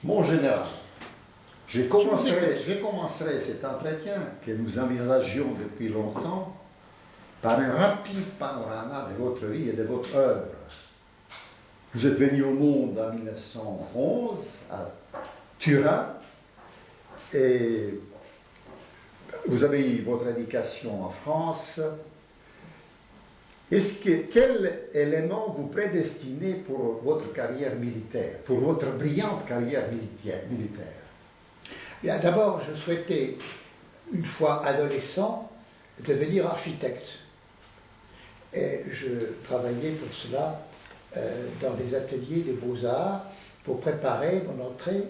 Mon général, je commencerai cet entretien que nous envisagions depuis longtemps par un rapide panorama de votre vie et de votre œuvre. Vous êtes venu au monde en 1911 à Turin et vous avez eu votre éducation en France. Quel élément vous prédestinez pour votre carrière militaire, pour votre brillante carrière militaire? Bien, d'abord, je souhaitais, une fois adolescent, devenir architecte. Et je travaillais pour cela dans les ateliers des Beaux-Arts pour préparer mon entrée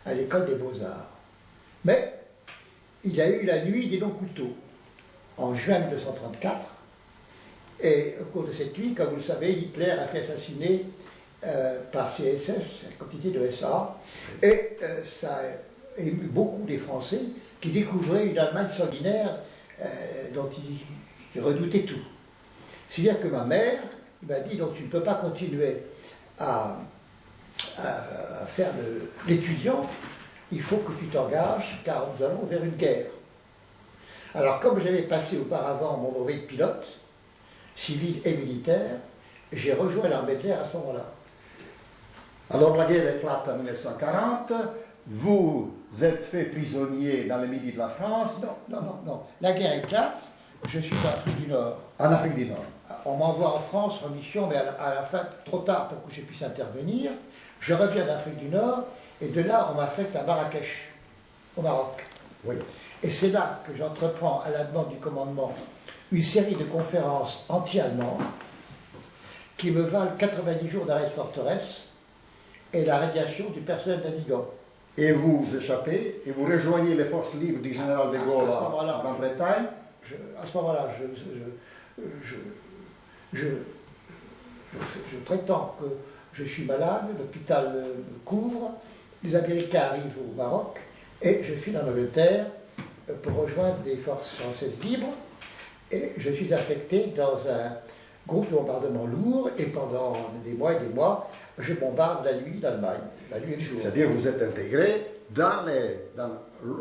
à l'école des Beaux-Arts. Mais il y a eu la nuit des longs couteaux, en juin 1934, et au cours de cette nuit, comme vous le savez, Hitler a fait assassiner par CSS, la quantité de SA, et ça a ému beaucoup des Français qui découvraient une Allemagne sanguinaire dont ils redoutaient tout. Si bien que ma mère m'a dit, donc tu ne peux pas continuer à faire l'étudiant, il faut que tu t'engages, car nous allons vers une guerre. Alors, comme j'avais passé auparavant mon brevet de pilote, civil et militaire, j'ai rejoint l'armée de l'air à ce moment-là. Alors, la guerre éclate en 1940, vous êtes fait prisonnier dans le midi de la France. Non. La guerre éclate, je suis en Afrique du Nord. En Afrique du Nord. On m'envoie en France en mission, mais à la fin, trop tard pour que je puisse intervenir. Je reviens d'Afrique du Nord, et de là, on m'affecte à Marrakech, au Maroc. Oui. Et c'est là que j'entreprends, à la demande du commandement, une série de conférences anti-allemandes qui me valent 90 jours d'arrêt de forteresse et la radiation du personnel navigant. Et vous échappez, et vous rejoignez les forces libres du général de Gaulle en Grande-Bretagne. À ce moment-là, je prétends que je suis malade, l'hôpital me couvre, les Américains arrivent au Maroc, et je file en Angleterre pour rejoindre les forces françaises libres, et je suis affecté dans un groupe de bombardement lourd, et pendant des mois et des mois, je bombarde la nuit l'Allemagne, la nuit et le jour. C'est-à-dire que vous êtes intégré dans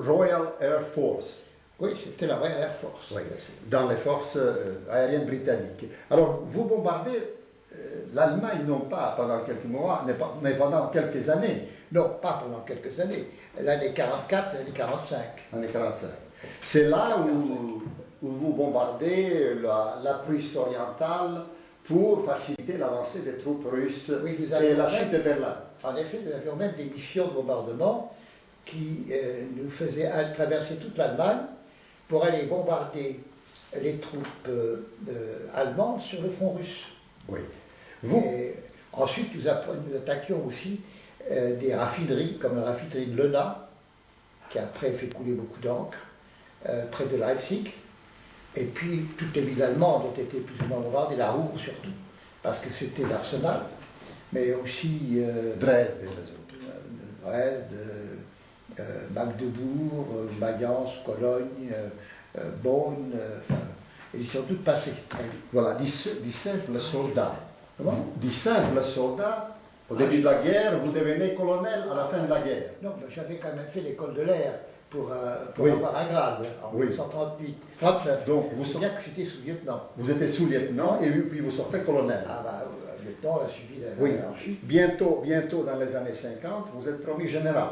Royal Air Force. Oui, c'était la Royal Air Force. Oui, dans les forces aériennes britanniques. Alors, vous bombardez l'Allemagne, non pas pendant quelques mois, mais pendant quelques années. Non, pas pendant quelques années. L'année 44, l'année 45. L'année 45. C'est là où vous bombardez la Prusse orientale pour faciliter l'avancée des troupes russes et la chute de Berlin. En effet, nous avions même des missions de bombardement qui nous faisaient traverser toute l'Allemagne pour aller bombarder les troupes allemandes sur le front russe. Oui. Et ensuite, nous attaquions aussi des raffineries, comme la raffinerie de Leuna, qui après fait couler beaucoup d'encre, près de Leipzig. Et puis, toutes les villes allemandes ont été plus ou moins bombardées, la Ruhr surtout, parce que c'était l'arsenal, mais aussi Dresde, Magdebourg, Mayence, Cologne, Bonn, enfin, ils y sont toutes passées. Voilà, 17 le soldat. Du simple soldat, au début de la guerre, vous devenez colonel à la fin de la guerre. Non, mais j'avais quand même fait l'école de l'air pour avoir un grade en 1939. Donc, vous bien que j'étais sous-lieutenant. Vous étiez sous-lieutenant et puis vous sortez colonel. Ah bah, lieutenant a suivi la hiérarchie. Bientôt, dans les années 50, vous êtes promu général.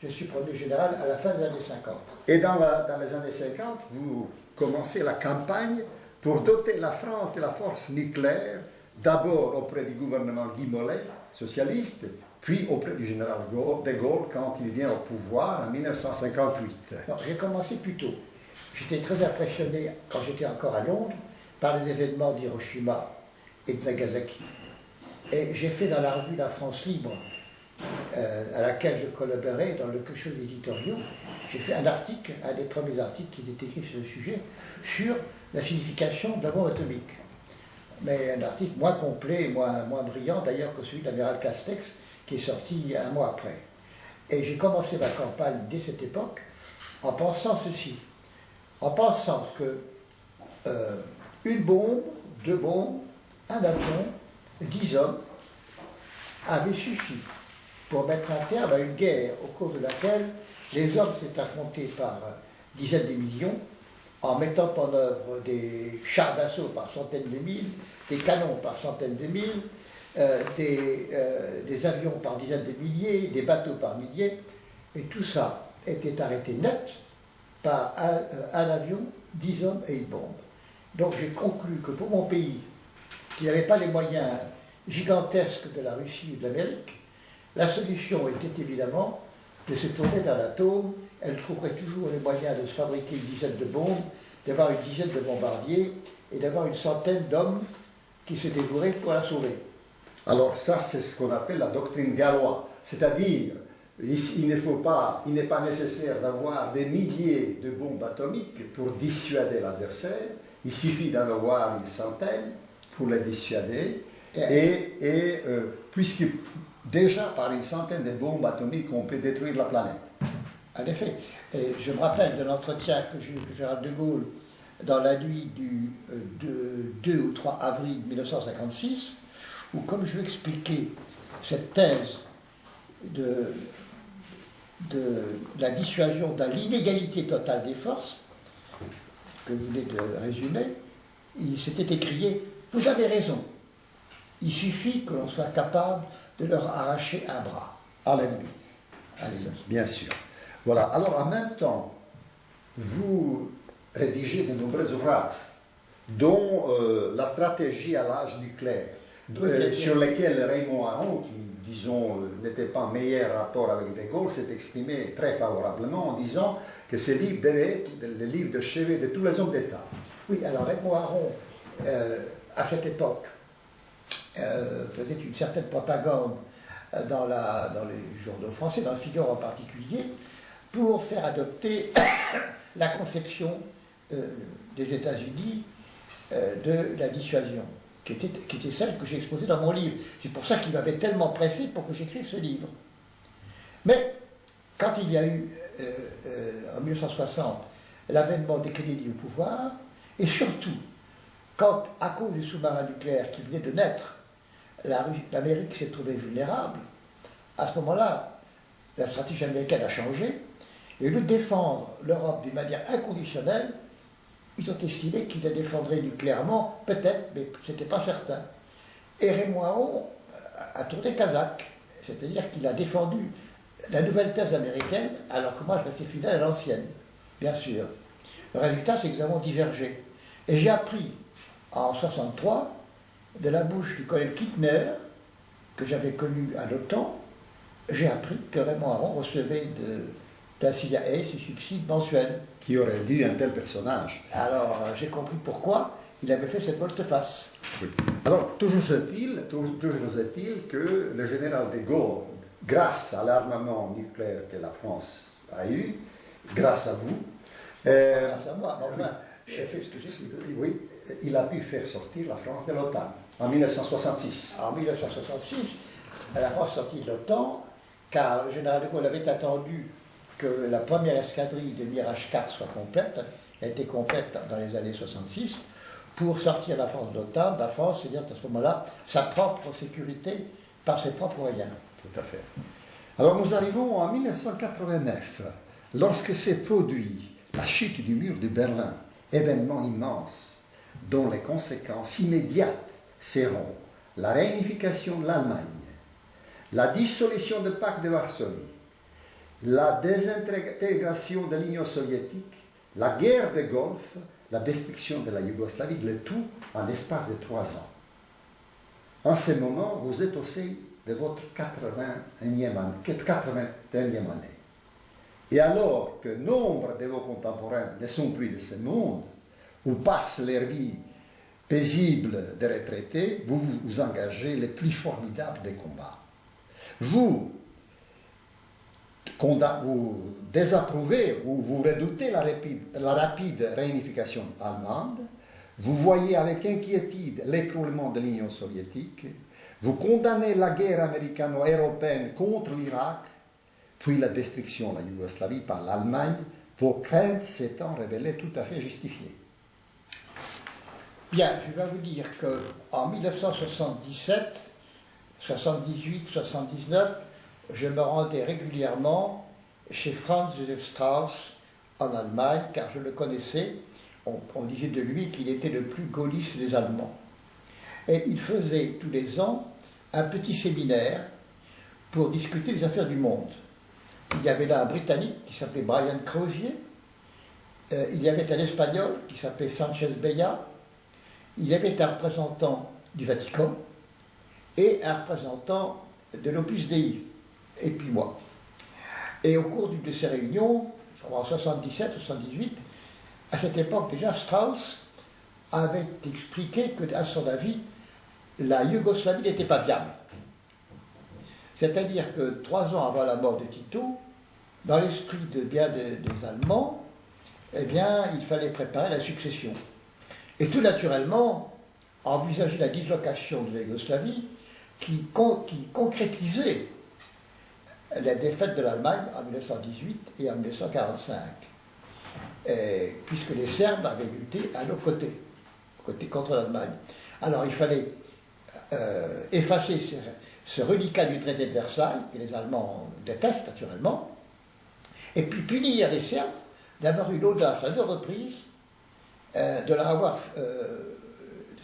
Je suis promu général à la fin des années 50. Et dans les années 50, vous commencez la campagne pour doter la France de la force nucléaire, d'abord auprès du gouvernement Guy Mollet, socialiste, puis auprès du général de Gaulle quand il vient au pouvoir en 1958. Non, j'ai commencé plus tôt. J'étais très impressionné, quand j'étais encore à Londres, par les événements d'Hiroshima et de Nagasaki. Et j'ai fait dans la revue La France Libre, à laquelle je collaborais dans le quelque chose d'éditoriaux, j'ai fait un article, un des premiers articles qui était écrit sur le sujet, sur la signification de la bombe atomique. Mais un article moins complet, moins brillant d'ailleurs que celui de l'amiral Castex, qui est sorti un mois après. Et j'ai commencé ma campagne dès cette époque en pensant ceci, en pensant que une bombe, 2 bombes, un avion, 10 hommes avaient suffi pour mettre un terme à une guerre au cours de laquelle les hommes s'étaient affrontés par dizaines de millions, en mettant en œuvre des chars d'assaut par centaines de mille, des canons par centaines de mille, des avions par dizaines de milliers, des bateaux par milliers, et tout ça était arrêté net par un avion, 10 hommes et une bombe. Donc j'ai conclu que pour mon pays, qui n'avait pas les moyens gigantesques de la Russie ou de l'Amérique, la solution était évidemment de se tourner vers l'atome. Elle trouverait toujours les moyens de se fabriquer une dizaine de bombes, d'avoir une dizaine de bombardiers et d'avoir une centaine d'hommes qui se dévoueraient pour la sauver. Alors ça, c'est ce qu'on appelle la doctrine Galois, c'est-à-dire il n'est pas nécessaire d'avoir des milliers de bombes atomiques pour dissuader l'adversaire, il suffit d'en avoir une centaine pour les dissuader, puisque déjà par une centaine de bombes atomiques, on peut détruire la planète. En effet, et je me rappelle de l'entretien que j'ai eu avec Général de Gaulle dans la nuit du 2 ou 3 avril 1956, où comme je lui expliquais cette thèse de la dissuasion dans l'inégalité totale des forces, que vous venez de résumer, il s'était écrié « Vous avez raison, il suffit que l'on soit capable de leur arracher un bras à l'ennemi. » Bien sûr. Voilà. Alors, en même temps, vous rédigez de nombreux ouvrages, dont la stratégie à l'âge nucléaire, sur lesquels Raymond Aron, qui, disons, n'était pas en meilleur rapport avec De Gaulle, s'est exprimé très favorablement en disant que ce livre devait être le livre de chevet de tous les hommes d'État. Oui, alors Raymond Aron, à cette époque, faisait une certaine propagande dans les journaux français, dans le Figaro en particulier, pour faire adopter la conception des États-Unis de la dissuasion, qui était celle que j'ai exposée dans mon livre. C'est pour ça qu'il m'avait tellement pressé pour que j'écrive ce livre. Mais quand il y a eu, en 1960, l'avènement des Kennedy au pouvoir, et surtout, quand, à cause des sous-marins nucléaires qui venaient de naître, l'Amérique s'est trouvée vulnérable, à ce moment-là, la stratégie américaine a changé, et au lieu de défendre l'Europe d'une manière inconditionnelle, ils ont estimé qu'ils la défendraient nucléairement, peut-être, mais ce n'était pas certain. Et Raymond Aron a tourné kazakh, c'est-à-dire qu'il a défendu la nouvelle thèse américaine, alors que moi je restais fidèle à l'ancienne, bien sûr. Le résultat, c'est que nous avons divergé. Et j'ai appris, en 1963, de la bouche du colonel Kittner, que j'avais connu à l'OTAN, j'ai appris que Raymond Aron recevait de la CIA ses subsides mensuels. Qui aurait dû un tel personnage? Alors, j'ai compris pourquoi il avait fait cette volte-face. Oui. Alors, toujours est-il que le général de Gaulle, grâce à l'armement nucléaire que la France a eu, grâce à vous... grâce à moi, mais enfin, j'ai fait ce que j'ai fait. Oui, il a pu faire sortir la France de l'OTAN en 1966. En 1966, la France sortit de l'OTAN, car le général de Gaulle avait attendu que la première escadrille de Mirage 4 soit complète, elle était complète dans les années 66, pour sortir la France de l'OTAN, la France, c'est-à-dire à ce moment-là, sa propre sécurité par ses propres moyens. Tout à fait. Alors nous arrivons en 1989, lorsque s'est produit la chute du mur de Berlin, événement immense, dont les conséquences immédiates seront la réunification de l'Allemagne, la dissolution du pacte de Varsovie, la désintégration de l'Union soviétique, la guerre de Golfe, la destruction de la Yougoslavie, le tout en l'espace de 3 ans. En ce moment, vous êtes au seuil de votre 81e année. Et alors que nombre de vos contemporains ne sont plus de ce monde, ou passent leur vie paisible de retraités, vous vous engagez les plus formidables des combats. Vous désapprouvez ou vous redoutez la rapide réunification allemande, vous voyez avec inquiétude l'écroulement de l'Union soviétique, vous condamnez la guerre américano-européenne contre l'Irak, puis la destruction de la Yougoslavie par l'Allemagne, vos craintes s'étant révélées tout à fait justifiées. Bien, je vais vous dire qu'en 1977, 78, 79, je me rendais régulièrement chez Franz Josef Strauss en Allemagne, car je le connaissais. On disait de lui qu'il était le plus gaulliste des Allemands. Et il faisait tous les ans un petit séminaire pour discuter des affaires du monde. Il y avait là un Britannique qui s'appelait Brian Crozier, il y avait un Espagnol qui s'appelait Sanchez Beya, il y avait un représentant du Vatican et un représentant de l'Opus Dei, et puis moi. Et au cours d'une de ces réunions, je crois en 77, 78, à cette époque déjà, Strauss avait expliqué qu'à son avis, la Yougoslavie n'était pas viable. C'est-à-dire que 3 ans avant la mort de Tito, dans l'esprit de bien des Allemands, eh bien, il fallait préparer la succession. Et tout naturellement, envisager la dislocation de la Yougoslavie qui concrétisait la défaite de l'Allemagne en 1918 et en 1945, puisque les Serbes avaient lutté à nos côtés contre l'Allemagne. Alors il fallait effacer ce reliquat du traité de Versailles, que les Allemands détestent naturellement, et puis punir les Serbes d'avoir eu l'audace à 2 reprises de leur avoir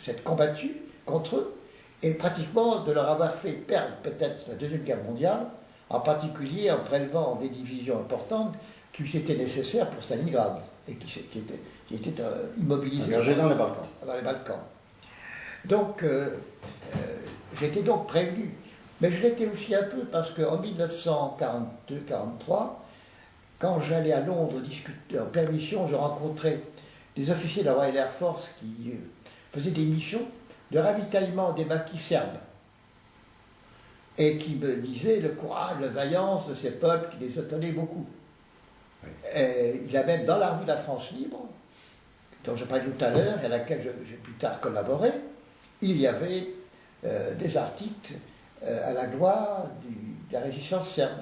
s'être combattu contre eux, et pratiquement de leur avoir fait perdre peut-être la Deuxième Guerre mondiale, en particulier en prélevant des divisions importantes qui étaient nécessaires pour Stalingrad, et qui étaient immobilisées engagées dans les Balkans. Dans les Balkans. Donc, j'étais donc prévenu. Mais je l'étais aussi un peu parce qu'en 1942-43, quand j'allais à Londres discuter en permission, je rencontrais des officiers de la Royal Air Force qui faisaient des missions de ravitaillement des maquis serbes et qui me disaient le courage, la vaillance de ces peuples qui les étonnaient beaucoup. Oui. Il y a même dans la revue de la France Libre, dont je parlais tout à l'heure et à laquelle j'ai plus tard collaboré, il y avait des articles à la gloire de la résistance serbe.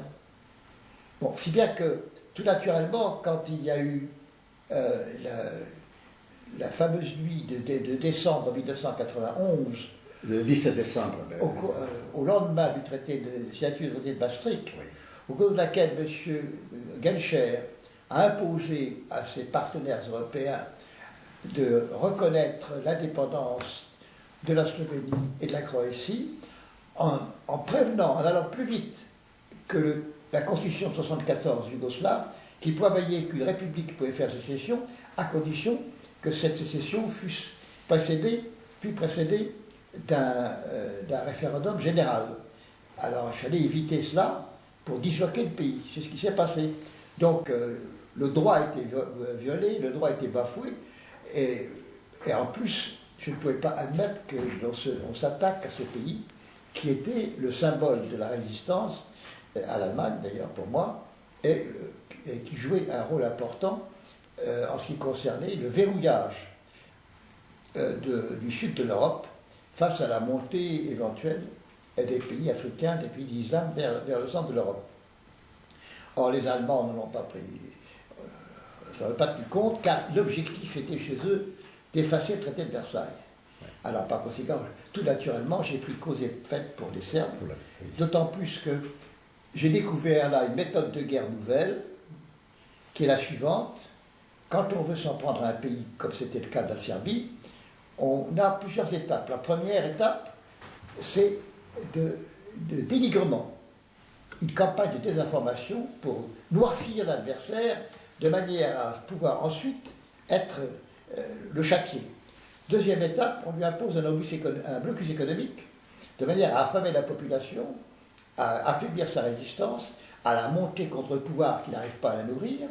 Bon, si bien que, tout naturellement, quand il y a eu la fameuse nuit de décembre 1991, le 17 décembre, au lendemain du traité de signature du traité de Maastricht, oui, au cours de laquelle M. Genscher a imposé à ses partenaires européens de reconnaître l'indépendance de la Slovénie et de la Croatie, en prévenant, en allant plus vite que la Constitution de 1974 yougoslave, qui prévoyait qu'une république pouvait faire sécession, à condition que cette sécession fût précédée d'un référendum général. Alors il fallait éviter cela pour disloquer le pays. C'est ce qui s'est passé. Donc le droit a été violé, le droit a été bafoué, et en plus, je ne pouvais pas admettre qu'on s'attaque à ce pays qui était le symbole de la résistance à l'Allemagne, d'ailleurs pour moi, et qui jouait un rôle important en ce qui concernait le verrouillage du sud de l'Europe face à la montée éventuelle des pays africains, des pays d'islam vers le centre de l'Europe. Or, les Allemands n'en ont pas pris, pas tenu compte, car l'objectif était chez eux d'effacer le traité de Versailles. Alors, par conséquent, tout naturellement, j'ai pris cause et effet pour les Serbes, d'autant plus que j'ai découvert là une méthode de guerre nouvelle, qui est la suivante. Quand on veut s'en prendre à un pays, comme c'était le cas de la Serbie, on a plusieurs étapes. La première étape, c'est de dénigrement, une campagne de désinformation pour noircir l'adversaire de manière à pouvoir ensuite le châtier. Deuxième étape, on lui impose un blocus économique de manière à affamer la population, à affaiblir sa résistance, à la monter contre le pouvoir qui n'arrive pas à la nourrir,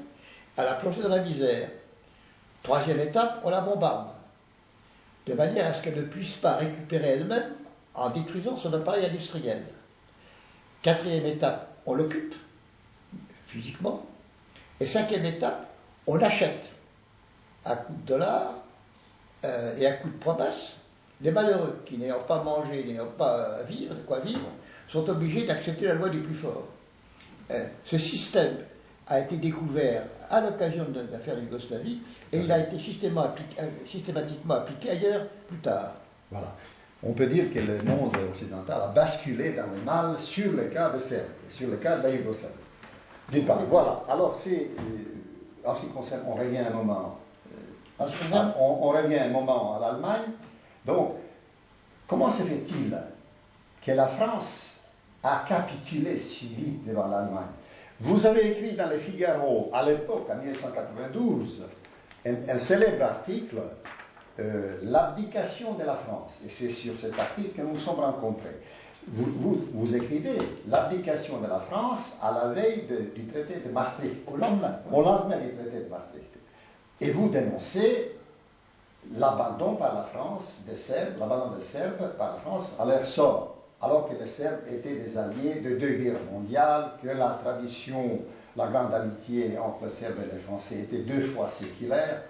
à la plonger dans la misère. Troisième étape, on la bombarde, de manière à ce qu'elle ne puisse pas récupérer elle-même en détruisant son appareil industriel. Quatrième étape, on l'occupe physiquement. Et cinquième étape, on l'achète à coups de dollars et à coups de promesses. Les malheureux qui n'ayant pas mangé, n'ayant pas de quoi vivre, sont obligés d'accepter la loi du plus fort. Ce système a été découvert à l'occasion de l'affaire de Yougoslavie et il a été systématiquement appliqué ailleurs plus tard. Voilà. on peut dire que le monde occidental a basculé dans le mal sur le cas de Serbie, sur le cas de la Yougoslavie. D'une part, voilà. Alors, c'est, en ce qui concerne, on revient un moment, on revient un moment à l'Allemagne. Donc, comment se fait-il que la France a capitulé si vite devant l'Allemagne? Vous avez écrit dans le Figaro, à l'époque, en 1992, un célèbre article, l'abdication de la France. Et c'est sur cet article que nous nous sommes rencontrés. Vous écrivez l'abdication de la France à la veille du traité de Maastricht, au lendemain du traité de Maastricht. Et vous dénoncez l'abandon par la France des Serbes, l'abandon des Serbes par la France à leur sort, alors que les Serbes étaient des alliés de deux guerres mondiales, que la tradition, la grande amitié entre les Serbes et les Français était 2 fois séculaire,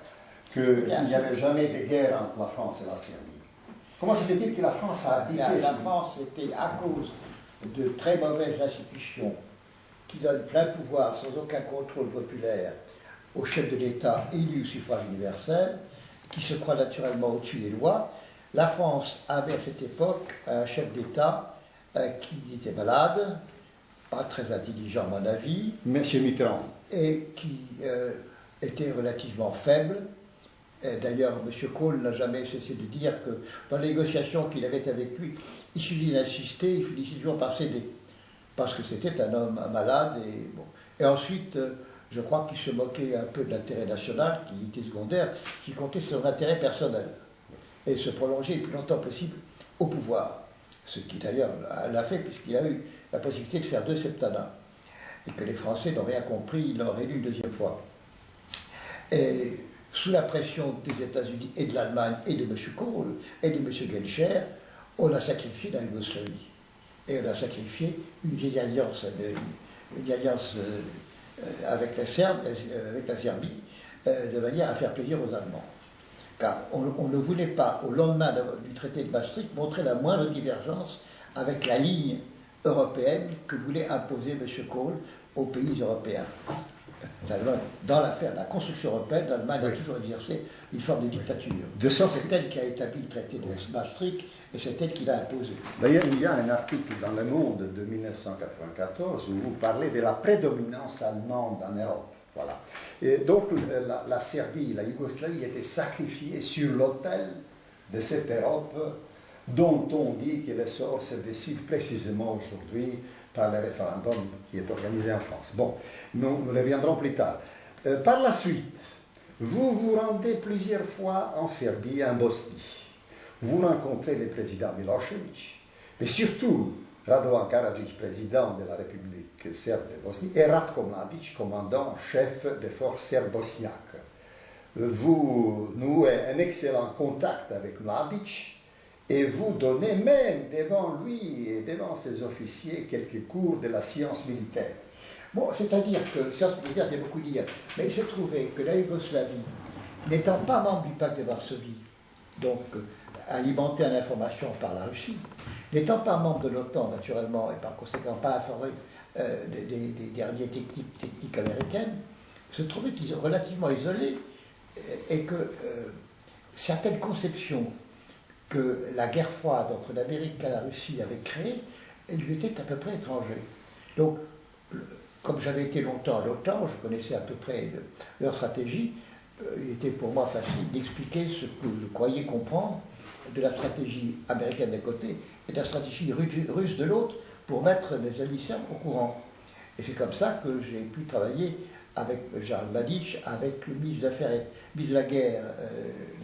qu'il n'y avait jamais de guerre entre la France et la Serbie. Comment se fait-il que la France a abdiqué? La France était, à cause de très mauvaises institutions qui donnent plein pouvoir sans aucun contrôle populaire au chef de l'État élu au suffrage universel, qui se croit naturellement au-dessus des lois. La France avait à cette époque un chef d'État qui était malade, pas très intelligent à mon avis. Monsieur Mitterrand. Et qui était relativement faible. D'ailleurs, M. Kohl n'a jamais cessé de dire que dans les négociations qu'il avait avec lui, il suffit d'insister, il finissait toujours par céder. Parce que c'était un homme malade. Et ensuite, je crois qu'il se moquait un peu de l'intérêt national, qui était secondaire, qui comptait sur l'intérêt personnel. Et se prolonger le plus longtemps possible au pouvoir. Ce qui d'ailleurs l'a fait, puisqu'il a eu la possibilité de faire 2 septennats. Et que les Français n'ont rien compris, ils l'ont réélu une 2e fois. Et sous la pression des États-Unis et de l'Allemagne et de M. Kohl et de M. Genscher, on a sacrifié la Yougoslavie. Et on a sacrifié une vieille alliance, avec la Serbie, de manière à faire plaisir aux Allemands. Car on ne voulait pas, au lendemain du traité de Maastricht, montrer la moindre divergence avec la ligne européenne que voulait imposer M. Kohl aux pays européens. Dans l'affaire de la construction européenne, l'Allemagne a toujours exercé une forme de dictature. C'est elle qui a établi le traité de Maastricht et c'est elle qui l'a imposé. D'ailleurs, il y a un article dans Le Monde de 1994 où vous parlez de la prédominance allemande en Europe. Voilà. Et donc, la Serbie, la Yougoslavie étaient sacrifiées sur l'autel de cette Europe dont on dit que le sort se décide précisément aujourd'hui par le référendum qui est organisé en France. Bon, nous reviendrons plus tard. Par la suite, vous vous rendez plusieurs fois en Serbie et en Bosnie. Vous rencontrez le président Milošević, mais surtout Radovan Karadžić, président de la République serbe de Bosnie, et Ratko Mladić, commandant-chef des forces serbes bosniaques. Vous nouez un excellent contact avec Mladić, et vous donnez même devant lui et devant ses officiers quelques cours de la science militaire. Bon, c'est-à-dire que, science militaire, c'est beaucoup dire, mais il se trouvait que la Yougoslavie, n'étant pas membre du pacte de Varsovie, donc alimentée en informations par la Russie, n'étant pas membre de l'OTAN, naturellement, et par conséquent pas informé des dernières techniques américaines, se trouvait relativement isolé et que certaines conceptions que la guerre froide entre l'Amérique et la Russie avait créées, lui étaient à peu près étrangères. Donc, comme j'avais été longtemps à l'OTAN, je connaissais à peu près leur stratégie, il était pour moi facile d'expliquer ce que je croyais comprendre de la stratégie américaine d'un côté et de la stratégie russe de l'autre pour mettre les alliés serbes au courant. Et c'est comme ça que j'ai pu travailler avec Jean Mladić, avec le ministre de la guerre,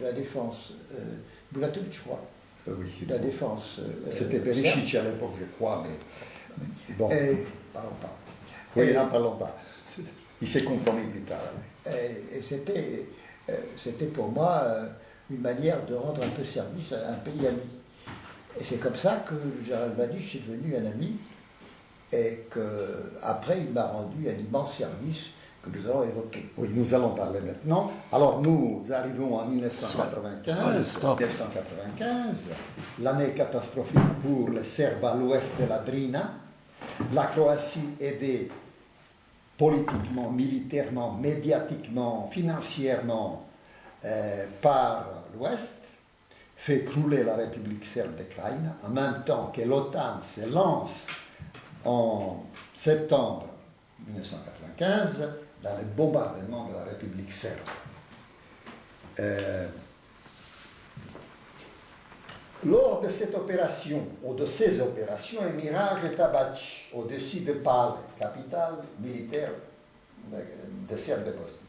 de la défense, Bulatović, je crois. Oui. De la défense. C'était Perišić à l'époque, je crois, mais bon. Parlons pas. Oui, n'en parlons pas. Il s'est compromis plus tard. Et c'était pour moi une manière de rendre un peu service à un pays ami. Et c'est comme ça que Gérald Mladić est devenu un ami et qu'après il m'a rendu un immense service que nous allons évoquer. Oui, nous allons parler maintenant. Alors nous arrivons en 1995, l'année catastrophique pour les Serbes à l'ouest de la Drina. La Croatie aidée politiquement, militairement, médiatiquement, financièrement par l'Ouest, fait crouler la République serbe d'Ukraine, en même temps que l'OTAN se lance en septembre 1995 dans le bombardement de la République serbe. Lors de cette opération, ou de ces opérations, un mirage est abattu au-dessus de Pale, capitale militaire de Serbie-Bosnie.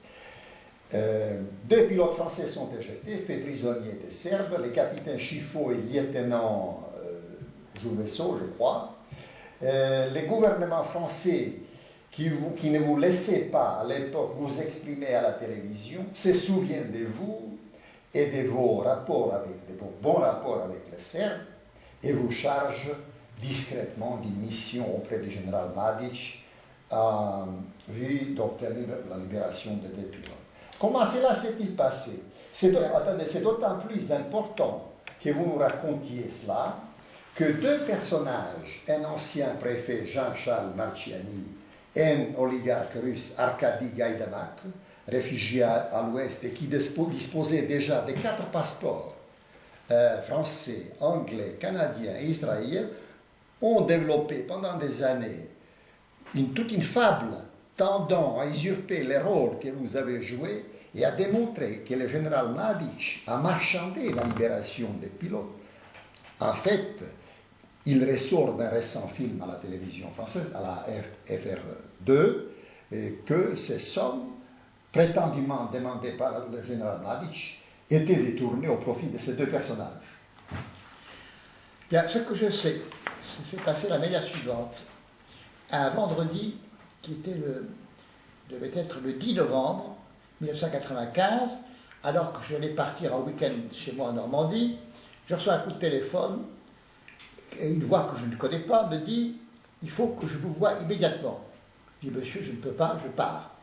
Deux pilotes français sont éjectés, faits prisonniers des Serbes, les capitaines Chifo et lieutenant Jouvesso, je crois. Les gouvernements français qui ne vous laissaient pas à l'époque vous exprimer à la télévision se souviennent de vous et de vos bons rapports avec les Serbes et vous chargent discrètement d'une mission auprès du général Mladic en vue d'obtenir la libération des deux pilotes. Comment cela s'est-il passé? C'est d'autant plus important que vous nous racontiez cela que deux personnages, un ancien préfet Jean-Charles Marciani et un oligarque russe Arkady Gaïdamak, réfugié à l'ouest et qui disposait déjà de 4 passeports français, anglais, canadien et israélien, ont développé pendant des années toute une fable tendant à usurper les rôles que vous avez joués et à démontrer que le général Mladic a marchandé la libération des pilotes. En fait, il ressort d'un récent film à la télévision française, à la FR2, que ces sommes prétendument demandées par le général Mladic étaient détournées au profit de ces deux personnages. Bien, ce que je sais, c'est passé de la manière suivante. Un vendredi, qui devait être le 10 novembre 1995, alors que j'allais partir en week-end chez moi en Normandie, je reçois un coup de téléphone et une voix que je ne connais pas me dit « Il faut que je vous voie immédiatement ». Je dis « Monsieur, je ne peux pas, je pars.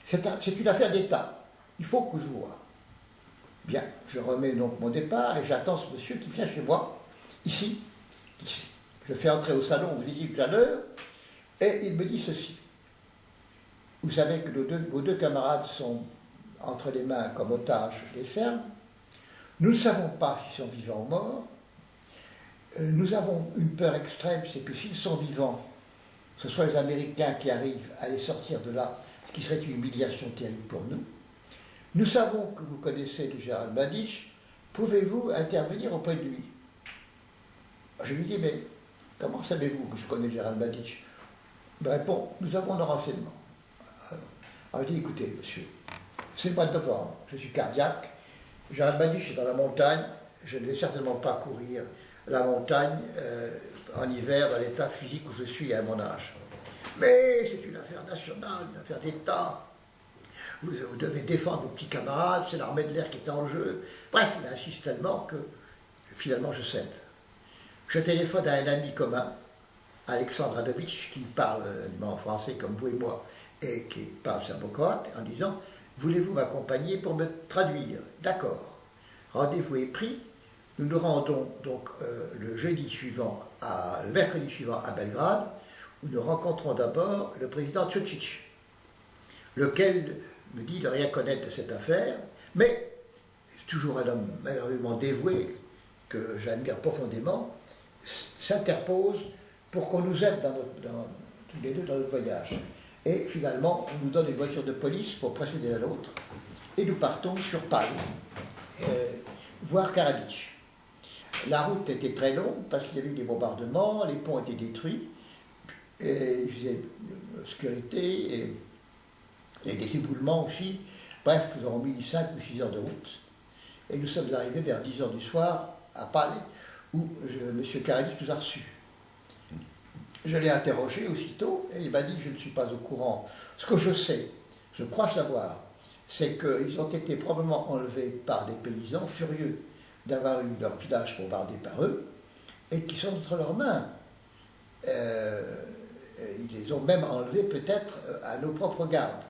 C'est une affaire d'État, il faut que je vous voie ». Bien, je remets donc mon départ et j'attends ce monsieur qui vient chez moi, ici. Je fais entrer au salon, vous étiez tout à l'heure, et il me dit ceci. Vous savez que vos deux camarades sont entre les mains comme otages des Serbes. Nous ne savons pas s'ils sont vivants ou morts. Nous avons une peur extrême, c'est que s'ils sont vivants, ce soit les Américains qui arrivent à les sortir de là, ce qui serait une humiliation terrible pour nous. Nous savons que vous connaissez le général Mladic. Pouvez-vous intervenir auprès de lui? Je lui dis, mais comment savez-vous que je connais le général Mladic? Il me répond, nous avons nos renseignements. Alors je dis, écoutez, monsieur, c'est le mois de novembre, je suis cardiaque, le général Mladic est dans la montagne, je ne vais certainement pas courir la montagne en hiver dans l'état physique où je suis à mon âge. Mais c'est une affaire nationale, une affaire d'État. Vous devez défendre vos petits camarades, c'est l'armée de l'air qui est en jeu. Bref, il insiste tellement que finalement je cède. Je téléphone à un ami commun, Alexandre Radovic, qui parle en français comme vous et moi, et qui parle serbo-croate, en disant « Voulez-vous m'accompagner pour me traduire ?» D'accord. Rendez-vous est pris. Nous nous rendons donc le mercredi suivant à Belgrade, où nous rencontrons d'abord le président Tchotchich, lequel me dit de rien connaître de cette affaire, mais toujours un homme merveilleusement dévoué, que j'admire profondément, s'interpose pour qu'on nous aide tous les deux dans notre voyage. Et finalement, on nous donne une voiture de police pour précéder la nôtre, et nous partons sur Paris, voir Karadzic. La route était très longue parce qu'il y avait eu des bombardements, les ponts étaient détruits, et il faisait l'obscurité, et des éboulements aussi. Bref, nous avons mis 5 ou 6 heures de route, et nous sommes arrivés vers 10 heures du soir à Paris, où M. Karadzic nous a reçus. Je l'ai interrogé aussitôt, et il m'a dit « Je ne suis pas au courant. Ce que je sais, je crois savoir, c'est qu'ils ont été probablement enlevés par des paysans furieux d'avoir eu leur village bombardé par eux, et qui sont entre leurs mains. Ils les ont même enlevés peut-être à nos propres gardes. »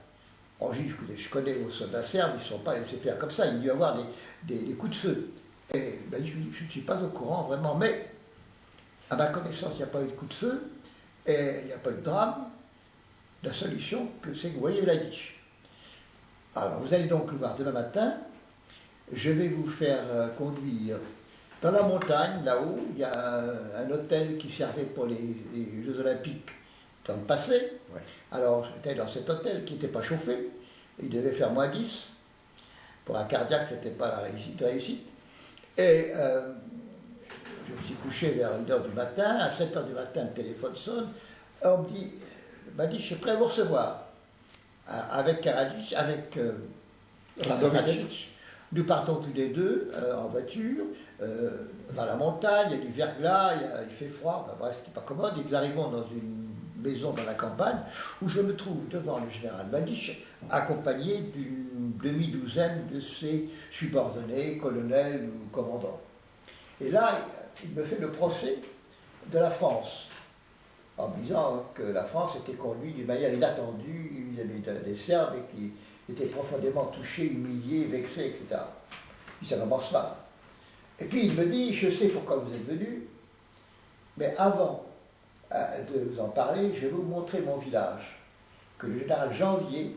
On dit, je connais vos soldats serbes, ils ne sont pas laissés faire comme ça, il y a dû y avoir des coups de feu. Et ben, je ne suis pas au courant vraiment, mais à ma connaissance, il n'y a pas eu de coup de feu, et il n'y a pas eu de drame. La solution, c'est que vous voyez Mladic. Alors, vous allez donc le voir demain matin. Je vais vous faire conduire Dans la montagne, là-haut, il y a un hôtel qui servait pour les Jeux Olympiques dans le passé. Ouais. Alors, j'étais dans cet hôtel qui n'était pas chauffé. Il devait faire -10. Pour un cardiaque, ce n'était pas la réussite. Et je me suis couché vers 1h du matin. À 7h du matin, le téléphone sonne. On m'a dit, je suis prêt à vous recevoir. Avec Karadzic, avec Radovic. Nous partons tous les deux en voiture, dans la montagne, il y a du verglas, il fait froid, enfin, bref, c'était pas commode. Et nous arrivons dans une maison dans la campagne où je me trouve devant le général Mladic, accompagné d'une demi-douzaine de ses subordonnés, colonels ou commandants. Et là, il me fait le procès de la France, en me disant que la France était conduite d'une manière inattendue vis-à-vis des Serbes et qui étaient profondément touchés, humiliés, vexés, etc. Puis ça commence mal. Et puis il me dit, je sais pourquoi vous êtes venu, mais avant de vous en parler, je vais vous montrer mon village, que le général Janvier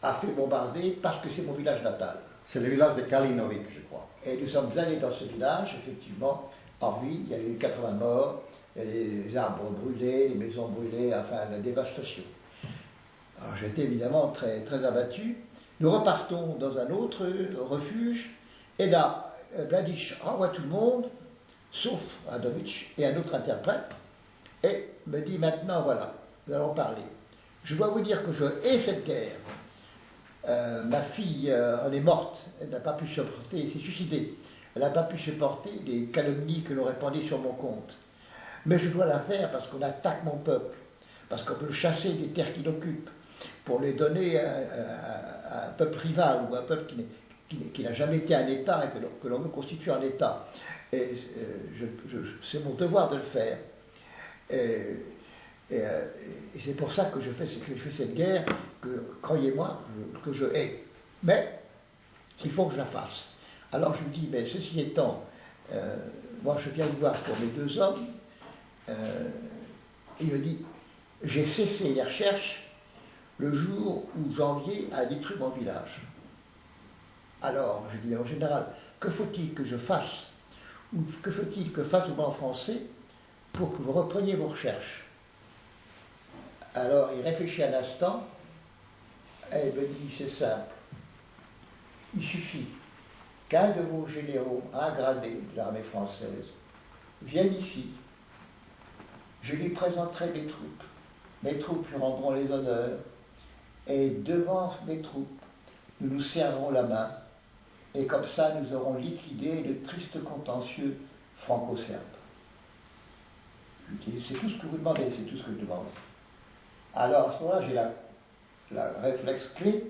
a fait bombarder parce que c'est mon village natal. C'est le village de Kalinovic, je crois. Et nous sommes allés dans ce village, effectivement, en ruine, il y a eu 80 morts, il y a les arbres brûlés, les maisons brûlées, enfin la dévastation. Alors j'étais évidemment très, très abattu. Nous repartons dans un autre refuge, et là, Mladic renvoie tout le monde, sauf Radovic et un autre interprète, et me dit maintenant, voilà, nous allons parler. Je dois vous dire que je hais cette guerre. Ma fille, elle est morte, elle n'a pas pu supporter, elle s'est suicidée. Elle n'a pas pu supporter les calomnies que l'on répandait sur mon compte. Mais je dois la faire parce qu'on attaque mon peuple, parce qu'on peut le chasser des terres qu'il occupe, pour les donner à un peuple rival ou à un peuple qui n'a jamais été un État et que l'on veut constituer un État. Et c'est mon devoir de le faire. Et c'est pour ça que je fais cette guerre, que, croyez-moi, que je hais. Mais il faut que je la fasse. Alors je me dis, mais ceci étant, moi je viens vous voir pour mes 2 hommes. Il me dit, j'ai cessé les recherches le jour où Janvier a détruit mon village. Alors, je dis, en général, que faut-il que je fasse, ou que faut-il que fasse en français pour que vous repreniez vos recherches? Alors, il réfléchit un instant, et il me dit, c'est simple, il suffit qu'un de vos généraux, un gradé de l'armée française, vienne ici, je lui présenterai mes troupes lui rendront les honneurs, et devant mes troupes, nous nous serrerons la main, et comme ça, nous aurons liquidé le triste contentieux franco-serbe. Je dis, c'est tout ce que vous demandez, c'est tout ce que je demande. Alors, à ce moment-là, j'ai la réflexe clé,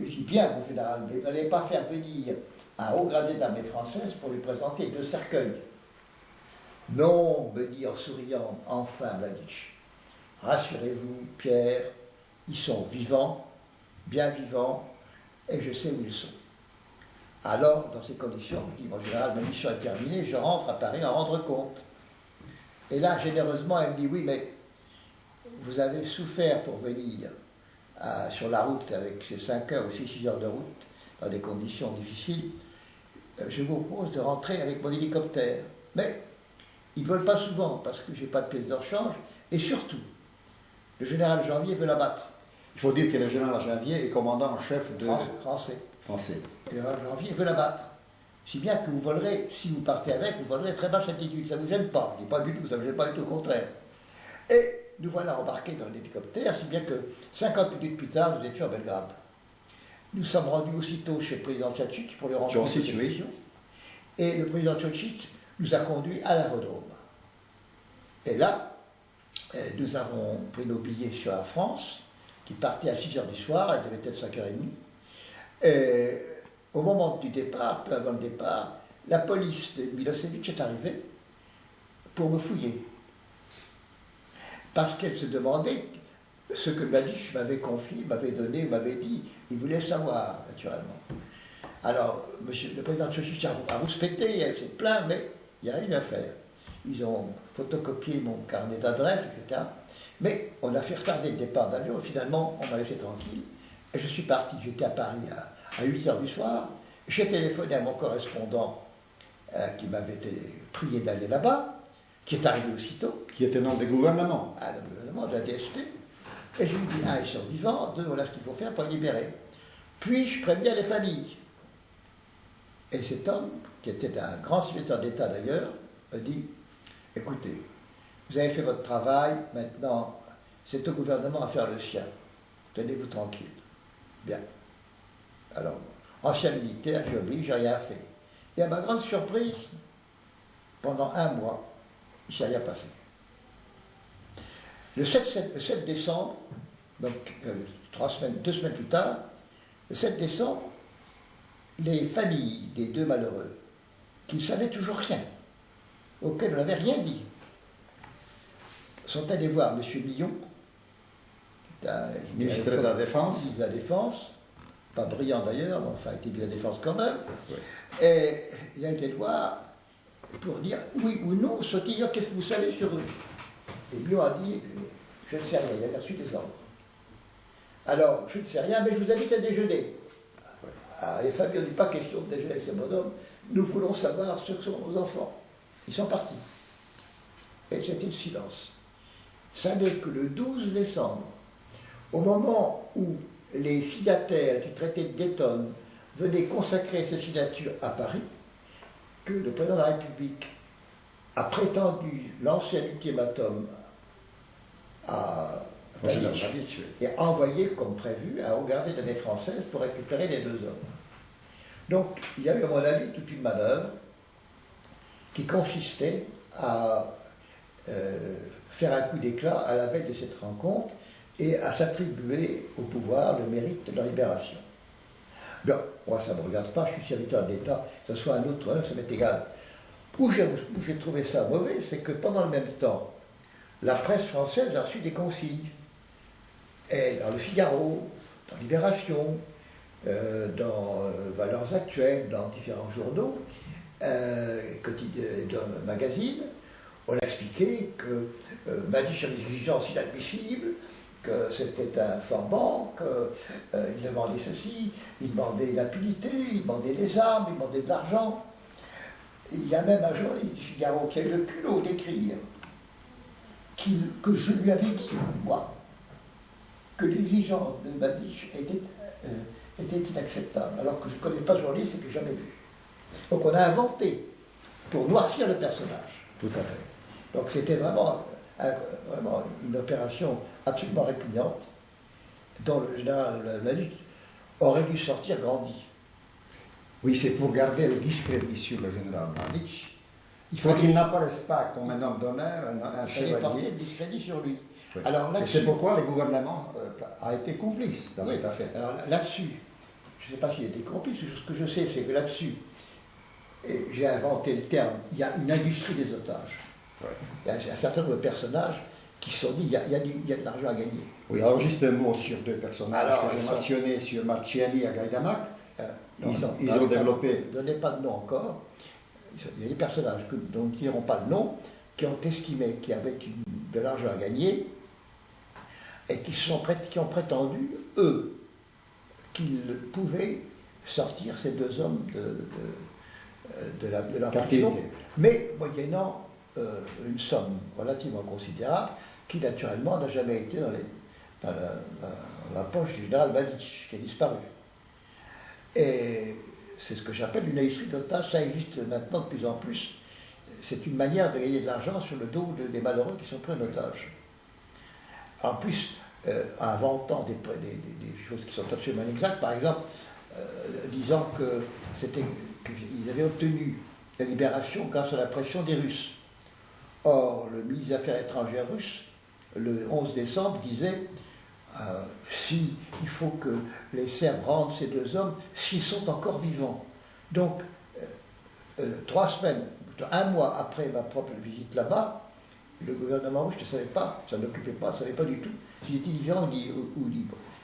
et je dis, bien, mon général, vous n'allez pas faire venir un haut gradé de l'armée française pour lui présenter 2 cercueils. Non, me dit en souriant, enfin, Mladic, rassurez-vous, Pierre, ils sont vivants, bien vivants, et je sais où ils sont. Alors, dans ces conditions, je dis, mon général, ma mission est terminée, je rentre à Paris en rendre compte. Et là, généreusement, elle me dit, oui, mais vous avez souffert pour venir sur la route avec ces 5 heures ou 6 heures de route, dans des conditions difficiles. Je vous propose de rentrer avec mon hélicoptère. Mais ils ne veulent pas souvent, parce que je n'ai pas de pièce de rechange, et surtout, le général Janvier veut l'abattre. Il faut dire que le général Janvier est commandant en chef de... Français. Et le général Janvier veut l'abattre. Si bien que vous volerez, si vous partez avec, vous volerez très basse altitude. Ça ne vous gêne pas. Je dis pas du tout, ça ne me gêne pas du tout, au contraire. Et nous voilà embarqués dans l'hélicoptère, si bien que 50 minutes plus tard, nous étions à Belgrade. Nous sommes rendus aussitôt chez le président Tchadchitch pour lui rendre compte de cette mission. Et le président Tchadchitch nous a conduits à l'aérodrome. Et là, nous avons pris nos billets sur Air France, qui partait à 6h du soir, elle devait être 5h30. Et au moment du départ, peu avant le départ, la police de Milosevic est arrivée pour me fouiller. Parce qu'elle se demandait ce que Mladic m'avait confié, m'avait donné, m'avait dit. Il voulait savoir, naturellement. Alors, le président Tchadchitch a rouspété, elle s'est plaint, mais il n'y a rien à faire. Ils ont photocopié mon carnet d'adresse, etc. Mais on a fait retarder le départ d'avion, et finalement, on m'a laissé tranquille. Et je suis parti, j'étais à Paris à 8h du soir. J'ai téléphoné à mon correspondant qui m'avait été prié d'aller là-bas, qui est arrivé aussitôt. Qui était nom des gouvernements. À le gouvernement de la DST. Et je lui dis, un, ils sont vivants, deux, voilà ce qu'il faut faire pour les libérer. Puis je préviens les familles. Et cet homme, qui était un grand secrétaire d'État d'ailleurs, a dit, écoutez, vous avez fait votre travail, maintenant c'est au gouvernement à faire le sien. Tenez-vous tranquille. Bien. Alors, ancien militaire, j'ai obéi, j'ai rien fait. Et à ma grande surprise, pendant un mois, il ne s'est rien passé. Le 7 décembre, donc 2 semaines plus tard, le 7 décembre, les familles des deux malheureux, qui ne savaient toujours rien, auxquels on n'avait rien dit, sont allés voir M. Millon, Ministre de la Défense. Ministre de la Défense, pas brillant d'ailleurs, mais enfin, il était de la Défense quand même. Oui. Et il a été le voir pour dire oui ou non, Sottillon, qu'est-ce que vous savez sur eux? Et Millon a dit, je ne sais rien, il a reçu des ordres. Alors, je ne sais rien, mais je vous invite à déjeuner. Ah, les familles n'ont dit pas question de déjeuner avec ce bonhomme, nous voulons savoir ce que sont nos enfants. Ils sont partis. Et c'était le silence. Ça n'est que le 12 décembre, au moment où les signataires du traité de Dayton venaient consacrer ces signatures à Paris, que le président de la République a prétendu lancer un ultimatum à Balich et a envoyé, comme prévu, un haut gardien de l'armée française pour récupérer les deux hommes. Donc, il y a eu, à mon avis, toute une manœuvre qui consistait à faire un coup d'éclat à la veille de cette rencontre et à s'attribuer au pouvoir le mérite de leur libération. Bien, moi, ça ne me regarde pas, je suis serviteur de l'État, que ce soit un autre, ça m'est égal. Où j'ai trouvé ça mauvais, c'est que pendant le même temps, la presse française a reçu des consignes. Et dans le Figaro, dans Libération, dans Valeurs Actuelles, dans différents journaux, dans magazines, on a expliqué que Balich avait des exigences inadmissibles, que c'était un formant, qu'il demandait ceci, il demandait l'impunité, il demandait des armes, il demandait de l'argent. Il y a même un journaliste du Figaro qui a eu le culot d'écrire que je lui avais dit, moi, que l'exigence de Balich était inacceptable, alors que je ne connais pas ce journaliste et que je l'ai jamais vu. Donc on a inventé pour noircir le personnage. Tout à fait. Donc c'était vraiment une opération absolument répugnante, dont le général Balich aurait dû sortir grandi. Oui, c'est pour garder le discrédit sur le général Balich. Il faut qu'il n'apparaisse pas comme un homme d'honneur, un chevalier. Il fallait porter le discrédit sur lui. Oui. Alors, et c'est pourquoi le gouvernement a été complice dans cette affaire. Alors là-dessus, je ne sais pas s'il a été complice, ce que je sais, c'est que là-dessus, j'ai inventé le terme, il y a une industrie des otages. Oui. Il y a un certain nombre de personnages qui se sont dit, il y a de l'argent à gagner. Oui, alors juste un mot sur deux personnages que j'ai mentionnés, sur Marciani et Gaïdamak. Ils ont développé... Ne donnez pas de nom encore. Il y a des personnages dont nous ne dirons pas le nom, qui ont estimé qu'il y avait de l'argent à gagner et qui ont prétendu, eux, qu'ils pouvaient sortir ces deux hommes de leur prison, mais moyennant une somme relativement considérable qui, naturellement, n'a jamais été dans la poche du général Balich, qui a disparu. Et c'est ce que j'appelle une industrie d'otages. Ça existe maintenant de plus en plus. C'est une manière de gagner de l'argent sur le dos des malheureux qui sont pris en otage. En plus, inventant des choses qui sont absolument inexactes, par exemple, disant qu'ils avaient obtenu la libération grâce à la pression des Russes. Or, le ministre des Affaires étrangères russe, le 11 décembre, disait il faut que les Serbes rendent ces deux hommes s'ils sont encore vivants. Donc, 3 semaines, un mois après ma propre visite là-bas, le gouvernement russe ne savait pas, ça n'occupait pas, ne savait pas du tout s'ils étaient vivants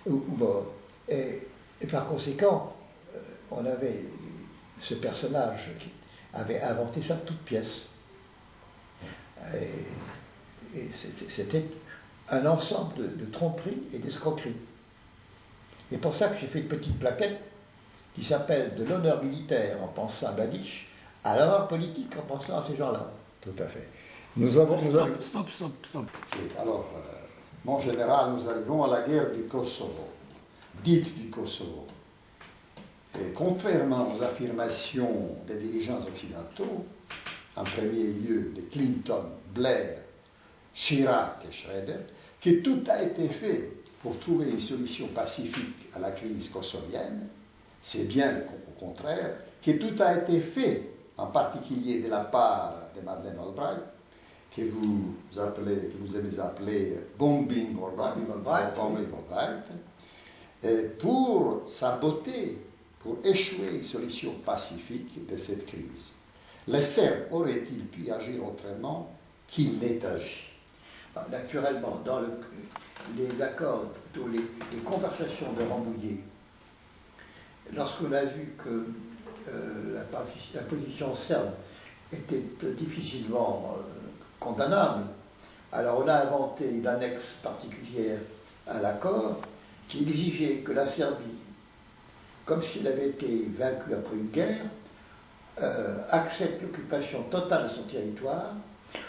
ou morts. Et par conséquent, on avait ce personnage qui avait inventé ça de toutes pièces. Et c'était un ensemble de tromperies et d'escroqueries. C'est pour ça que j'ai fait une petite plaquette qui s'appelle « De l'honneur militaire en pensant à Balich, à l'erreur politique en pensant à ces gens-là. Tout à fait. Nous avons... Stop. Alors, mon général, nous arrivons à la guerre du Kosovo, dite du Kosovo. Et contrairement aux affirmations des dirigeants occidentaux, en premier lieu de Clinton, Blair, Chirac et Schroeder, que tout a été fait pour trouver une solution pacifique à la crise kosovienne, c'est bien au contraire que tout a été fait, en particulier de la part de Madeleine Albright, que vous aimez appeler bombing Albright, pour saboter, pour échouer une solution pacifique de cette crise. Les Serbes auraient-ils pu agir autrement qu'il n'ait agi? Naturellement, dans les accords, plutôt les conversations de Rambouillet, lorsqu'on a vu que la position serbe était difficilement condamnable, alors on a inventé une annexe particulière à l'accord qui exigeait que la Serbie, comme s'il avait été vaincu après une guerre, accepte l'occupation totale de son territoire,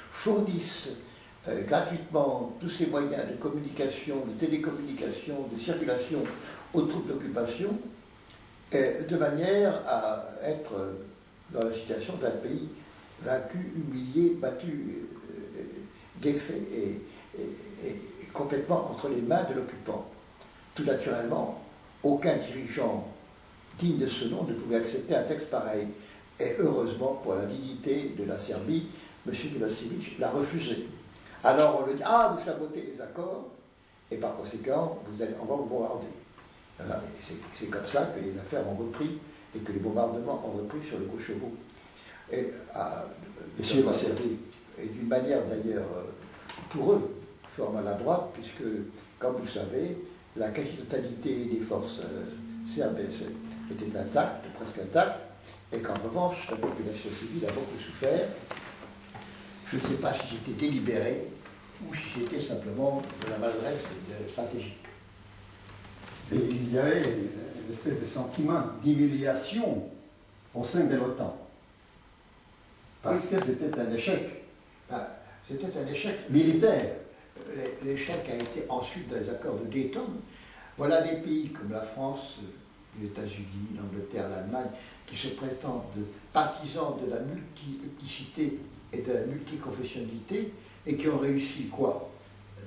fournisse gratuitement tous ses moyens de communication, de télécommunication, de circulation aux troupes d'occupation, de manière à être dans la situation d'un pays vaincu, humilié, battu, défait et complètement entre les mains de l'occupant. Tout naturellement, aucun dirigeant digne de ce nom ne pouvait accepter un texte pareil. Et heureusement, pour la dignité de la Serbie, M. Milosevic l'a refusé. Alors on lui dit, ah, vous sabotez les accords, et par conséquent, on va vous bombarder. Voilà. C'est comme ça que les affaires ont repris, et que les bombardements ont repris sur le Kosovo. Et sur la Serbie. Et d'une manière d'ailleurs, pour eux, fort maladroite, puisque, comme vous le savez, la quasi-totalité des forces serbes était intacte, presque intacte, et qu'en revanche, la population civile a beaucoup souffert. Je ne sais pas si c'était délibéré ou si c'était simplement de la maladresse stratégique. Et il y avait une espèce de sentiment d'humiliation au sein de l'OTAN. Parce que c'était un échec. C'était un échec militaire. L'échec a été ensuite dans les accords de Dayton. Voilà des pays comme la France, les États-Unis, l'Angleterre, l'Allemagne, qui se prétendent partisans de la multi-ethnicité et de la multiconfessionnalité, et qui ont réussi quoi?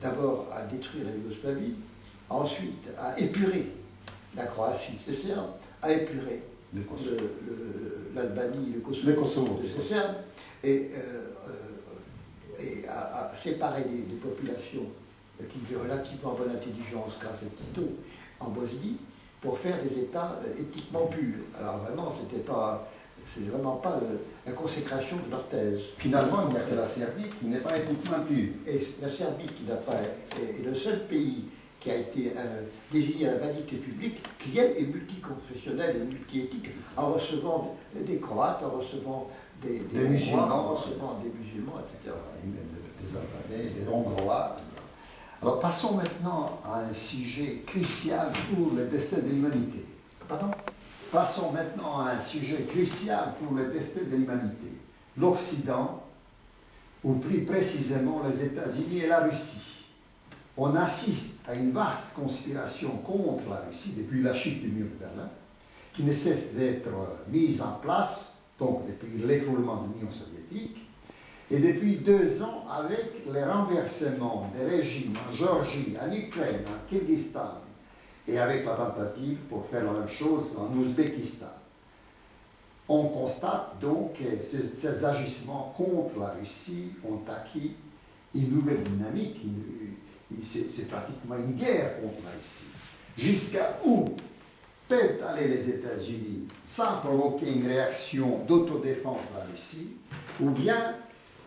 D'abord à détruire la Yougoslavie, ensuite à épurer la Croatie, c'est Serbe, à épurer l'Albanie, le Kosovo, c'est Serbe, et à séparer des populations qui avaient relativement bonne intelligence grâce à Tito en Bosnie, pour faire des États éthiquement purs. Alors vraiment, c'est vraiment pas la consécration de leur thèse. Finalement, il n'y a que la Serbie qui n'est pas éthiquement pure. Et la Serbie qui n'a pas est le seul pays qui a été désigné à la validité publique, qui elle est multiconfessionnelle et multiéthique, en recevant des Croates, en recevant des musulmans, en recevant des musulmans, etc. Et même des Albanais, des Hongrois. Alors passons maintenant à un sujet crucial pour le destin de l'humanité. Pardon? Passons maintenant à un sujet crucial pour le destin de l'humanité. L'Occident, ou plus précisément les États-Unis et la Russie. On assiste à une vaste conspiration contre la Russie depuis la chute du mur de Berlin, qui ne cesse d'être mise en place, donc depuis l'écroulement de l'Union soviétique, et depuis 2 ans avec les renversements des régimes en Géorgie, en Ukraine, en Kyrgyzstan, et avec la tentative pour faire la même chose en Ouzbékistan. On constate donc que ces agissements contre la Russie ont acquis une nouvelle dynamique. C'est pratiquement une guerre contre la Russie. Jusqu'à où peuvent aller les États-Unis sans provoquer une réaction d'autodéfense de la Russie, ou bien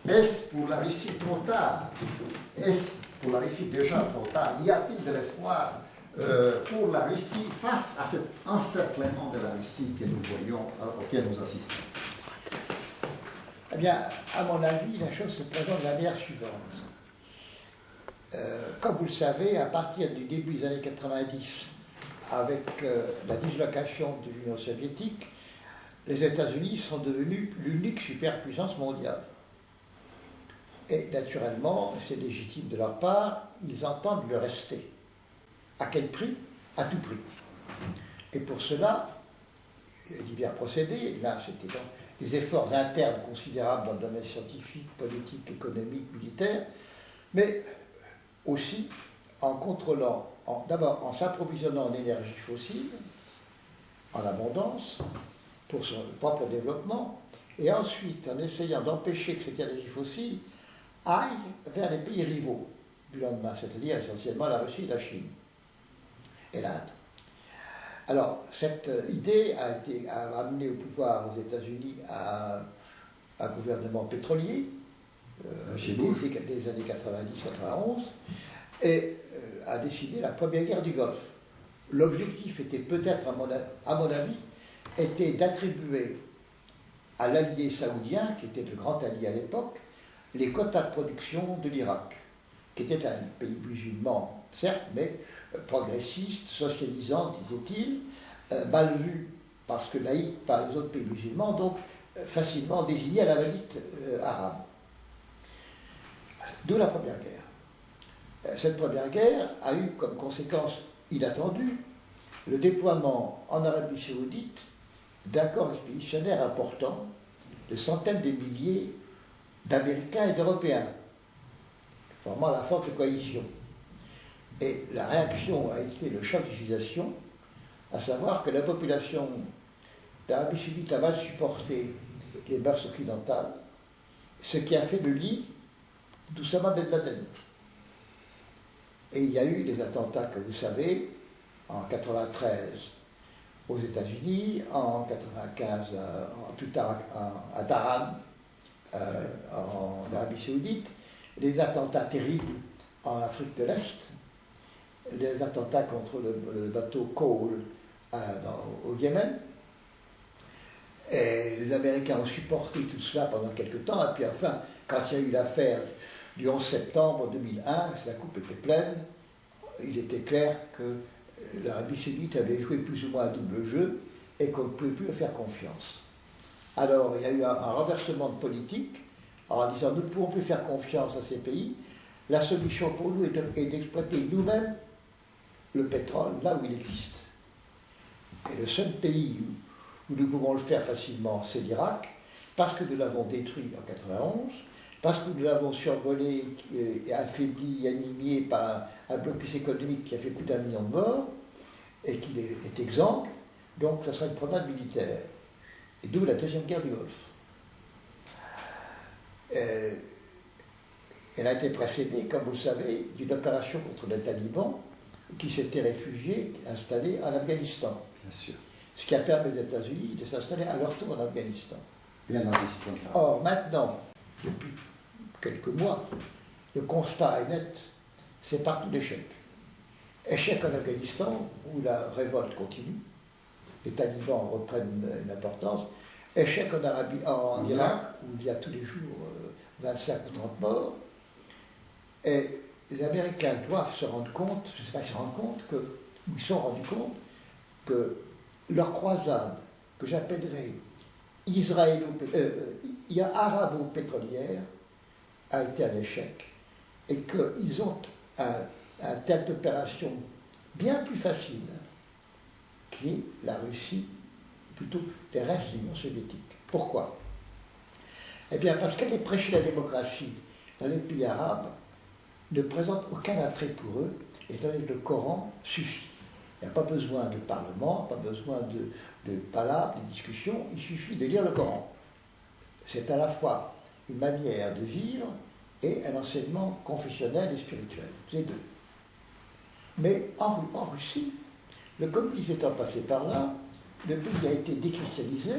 est-ce pour la Russie trop tard? Est-ce pour la Russie déjà trop tard? Y a-t-il de l'espoir pour la Russie face à cet encerclement de la Russie que nous voyons, auquel nous assistons? Eh bien, à mon avis, la chose se présente de la manière suivante. Comme vous le savez, à partir du début des années 90, avec la dislocation de l'Union soviétique, les États-Unis sont devenus l'unique superpuissance mondiale. Et naturellement, c'est légitime de leur part, ils entendent le rester. À quel prix? À tout prix. Et pour cela, divers procédés, là c'était des efforts internes considérables dans le domaine scientifique, politique, économique, militaire, mais aussi en contrôlant, d'abord en s'approvisionnant en énergie fossile, en abondance, pour son propre développement, et ensuite en essayant d'empêcher que cette énergie fossile aille vers les pays rivaux du lendemain, c'est-à-dire essentiellement la Russie, la Chine et l'Inde. Alors, cette idée a amené au pouvoir aux États-Unis un gouvernement pétrolier des années 90-91 et a décidé la première guerre du Golfe. L'objectif était peut-être, à mon avis, était d'attribuer à l'allié saoudien, qui était le grand allié à l'époque, les quotas de production de l'Irak, qui était un pays musulman, certes, mais progressiste, socialisant, disait-il, mal vu parce que laïque par les autres pays musulmans, donc facilement désigné à la valide arabe. D'où la première guerre. Cette première guerre a eu comme conséquence inattendue le déploiement en Arabie Saoudite d'un corps expéditionnaire important de centaines de milliers d'Américains et d'Européens, formant la forte coalition. Et la réaction a été le choc de civilisation, à savoir que la population d'Arabie Saoudite a mal supporté les mœurs occidentales, ce qui a fait le lit d'Oussama Ben Laden. Et il y a eu des attentats que vous savez, en 93 aux États-Unis, en 95 plus tard à Dharan, en Arabie Saoudite, les attentats terribles en Afrique de l'Est, les attentats contre le bateau Cole au Yémen. Et les Américains ont supporté tout cela pendant quelque temps, et puis enfin, quand il y a eu l'affaire du 11 septembre 2001, la coupe était pleine, il était clair que l'Arabie Saoudite avait joué plus ou moins un double jeu et qu'on ne pouvait plus leur faire confiance. Alors il y a eu un renversement de politique en disant nous ne pouvons plus faire confiance à ces pays, la solution pour nous est d'exploiter nous-mêmes le pétrole là où il existe. Et le seul pays où nous pouvons le faire facilement, c'est l'Irak, parce que nous l'avons détruit en 91, parce que nous l'avons survolé et affaibli, animé par un blocus économique qui a fait plus d'1 million de morts, et qu'il est exsangue, donc ça sera une promenade militaire. Et d'où la deuxième guerre du Golfe. Elle a été précédée, comme vous le savez, d'une opération contre les talibans qui s'étaient réfugiés, installés en Afghanistan. Bien sûr. Ce qui a permis aux États-Unis de s'installer à leur tour en Afghanistan. Bien anticipé. Or, maintenant, depuis quelques mois, le constat est net, c'est partout l'échec. Échec en Afghanistan, où la révolte continue, les talibans reprennent une importance. Échec en Irak, où il y a tous les jours 25 ou 30 morts. Et les Américains doivent se rendre compte, je ne sais pas s'ils se rendent compte, ils se sont rendus compte que leur croisade, que j'appellerais arabo-pétrolière, a été un échec et qu'ils ont un terme d'opération bien plus facile qui est la Russie, plutôt des restes de l'Union soviétique. Pourquoi? Eh bien, parce qu'aller prêcher la démocratie dans les pays arabes ne présente aucun attrait pour eux, étant donné que le Coran suffit. Il n'y a pas besoin de parlement, pas besoin de palabres, de discussions, il suffit de lire le Coran. C'est à la fois une manière de vivre et un enseignement confessionnel et spirituel, les deux. Mais en Russie, le communisme étant passé par là, le pays a été déchristianisé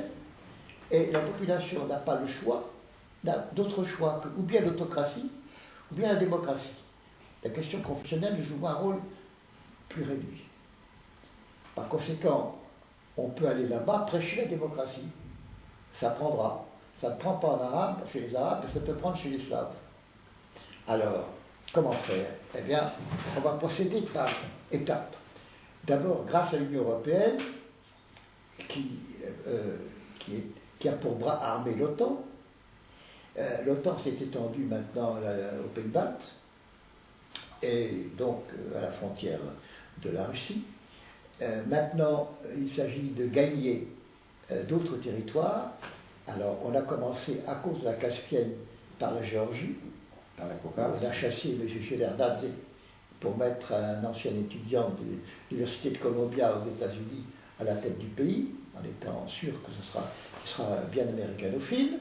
et la population n'a pas le choix, n'a d'autre choix que ou bien l'autocratie ou bien la démocratie. La question confessionnelle joue un rôle plus réduit. Par conséquent, on peut aller là-bas prêcher la démocratie. Ça prendra. Ça ne prend pas en arabe, chez les arabes, mais ça peut prendre chez les slaves. Alors, comment faire? Eh bien, on va procéder par étapes. D'abord, grâce à l'Union européenne, qui qui a pour bras armé l'OTAN. L'OTAN s'est étendue maintenant aux Pays baltes, et donc à la frontière de la Russie. Maintenant, il s'agit de gagner d'autres territoires. Alors, on a commencé, à cause de la Caspienne, par la Géorgie. Par la Caucase. On a chassé M. Shevardnadze pour mettre un ancien étudiant de l'Université de Columbia aux États-Unis à la tête du pays, en étant sûr que qu'il sera bien américanophile.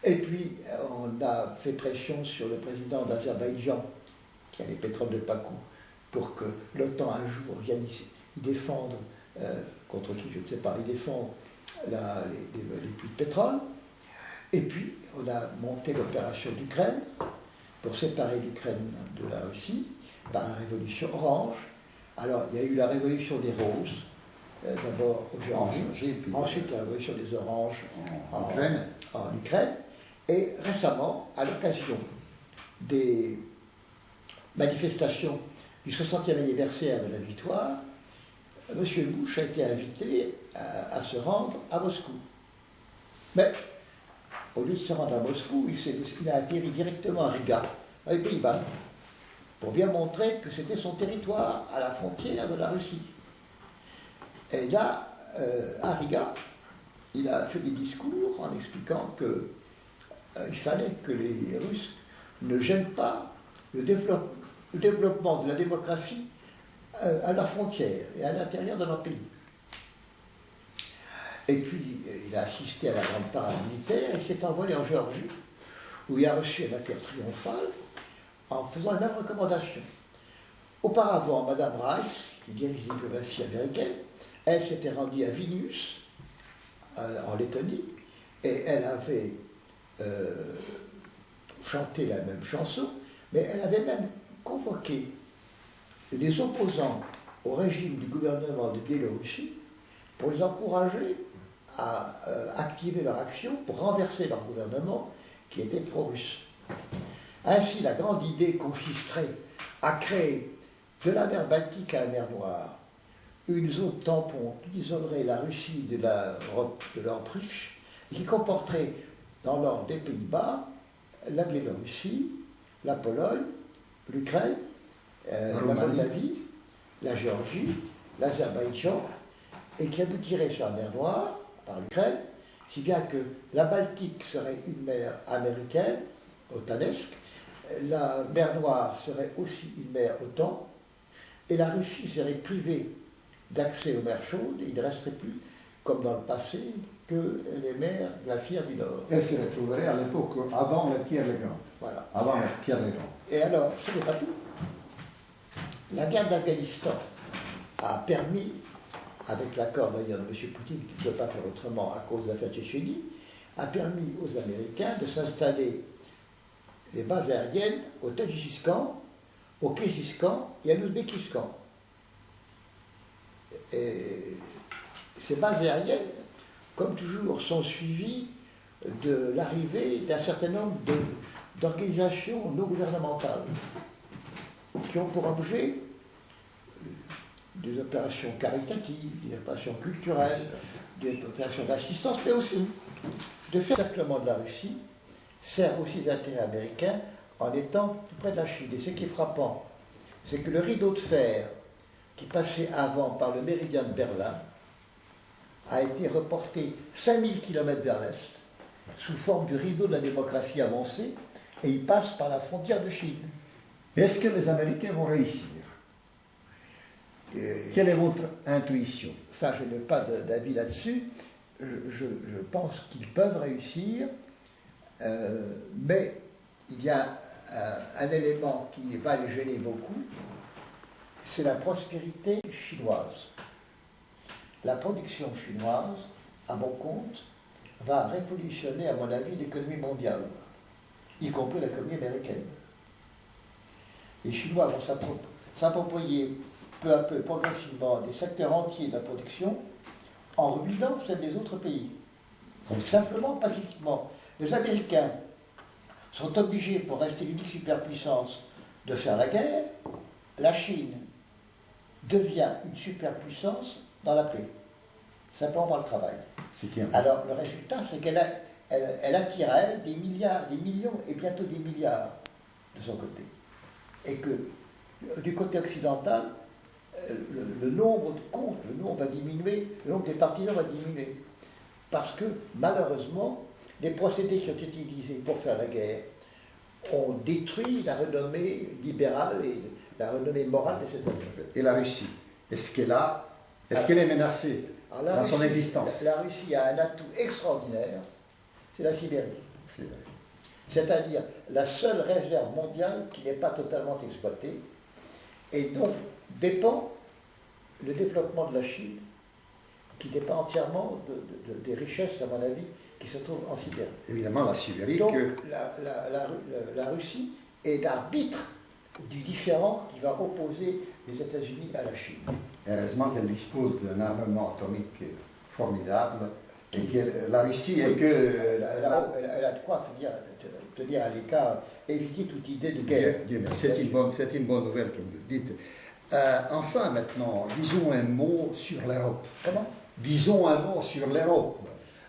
Et puis, on a fait pression sur le président d'Azerbaïdjan, qui a les pétroles de Bakou, pour que l'OTAN un jour vienne y défendre, contre qui je ne sais pas, y défendre les puits de pétrole. Et puis, on a monté l'opération d'Ukraine pour séparer l'Ukraine de la Russie par la révolution orange. Alors, il y a eu la révolution des roses, d'abord au Géorgie, ensuite la révolution des oranges en Ukraine. Et récemment, à l'occasion des manifestations du 60e anniversaire de la victoire, M. Bush a été invité à se rendre à Moscou. Mais, au lieu de se rendre à Moscou, il a atterri directement à Riga, dans les Pays-Bas, pour bien montrer que c'était son territoire à la frontière de la Russie. Et là, à Riga, il a fait des discours en expliquant qu'il fallait que les Russes ne gênent pas le développement de la démocratie à la frontière et à l'intérieur de leur pays. Et puis, il a assisté à la grande parade militaire et s'est envolé en Géorgie, où il a reçu un accueil triomphal en faisant la même recommandation. Auparavant, Mme Rice, qui dirige la diplomatie américaine, elle s'était rendue à Vilnius, en Lettonie, et elle avait chanté la même chanson, mais elle avait même convoqué les opposants au régime du gouvernement de Biélorussie pour les encourager à activer leur action pour renverser leur gouvernement qui était pro-russe. Ainsi, la grande idée consisterait à créer de la mer Baltique à la mer Noire une zone tampon qui isolerait la Russie de l'Europe riche et qui comporterait dans l'ordre des Pays-Bas la Biélorussie, la Pologne, l'Ukraine, la Moldavie, la Géorgie, l'Azerbaïdjan, et qui aboutirait sur la mer Noire, par l'Ukraine, si bien que la Baltique serait une mer américaine, otanesque, la mer Noire serait aussi une mer OTAN, et la Russie serait privée d'accès aux mers chaudes, et il ne resterait plus, comme dans le passé, que les mers glaciaires du Nord. Elle se retrouverait à l'époque avant Pierre le Grand. Voilà. Avant Pierre le Grand. Et alors, ce n'est pas tout. La guerre d'Afghanistan a permis, avec l'accord d'ailleurs de M. Poutine, qui ne peut pas faire autrement à cause de l'affaire Tchétchénie, a permis aux Américains de s'installer des bases aériennes au Tadjikistan, au Kirghizistan et à l'Ouzbékistan. Et ces bases aériennes, comme toujours, sont suivies de l'arrivée d'un certain nombre d'organisations non gouvernementales qui ont pour objet des opérations caritatives, des opérations culturelles, des opérations d'assistance, mais aussi de faire l'encerclement de la Russie sert aussi les intérêts américains en étant tout près de la Chine. Et ce qui est frappant, c'est que le rideau de fer qui passait avant par le méridien de Berlin a été reporté 5000 km vers l'est, sous forme du rideau de la démocratie avancée, et il passe par la frontière de Chine. Est-ce que les Américains vont réussir? Quelle est votre intuition? Ça, je n'ai pas d'avis là-dessus. Je pense qu'ils peuvent réussir, mais il y a un élément qui va les gêner beaucoup, c'est la prospérité chinoise. La production chinoise, à mon compte, va révolutionner, à mon avis, l'économie mondiale, y compris l'économie américaine. Les Chinois vont s'approprier peu à peu, progressivement, des secteurs entiers de la production en ruinant celle des autres pays. Donc simplement, pacifiquement. Les Américains sont obligés, pour rester l'unique superpuissance, de faire la guerre. La Chine devient une superpuissance dans la paix. simplement par le travail. C'est qui un- Alors, le résultat, c'est elle attire à elle des milliards, des millions et bientôt des milliards de son côté. Et que du côté occidental, le nombre de comptes, le nombre va diminuer, le nombre des partisans va diminuer. Parce que, malheureusement, les procédés qui ont été utilisés pour faire la guerre ont détruit la renommée libérale et la renommée morale de cette nation. Et la Russie, est-ce qu'elle est menacée Alors, dans son Russie, existence? la Russie a un atout extraordinaire, c'est la Sibérie. C'est-à-dire la seule réserve mondiale qui n'est pas totalement exploitée et dont dépend le développement de la Chine, qui dépend entièrement des richesses, à mon avis, qui se trouvent en Sibérie. Évidemment, la Sibérie. Donc, la Russie est l'arbitre du différend qui va opposer les États-Unis à la Chine. Heureusement qu'elle dispose d'un armement atomique formidable et que la Russie est que... Elle a de quoi tenir à l'écart, éviter toute idée de guerre. C'est une bonne nouvelle que vous dites. Enfin, maintenant, disons un mot sur l'Europe. Comment? Disons un mot sur l'Europe,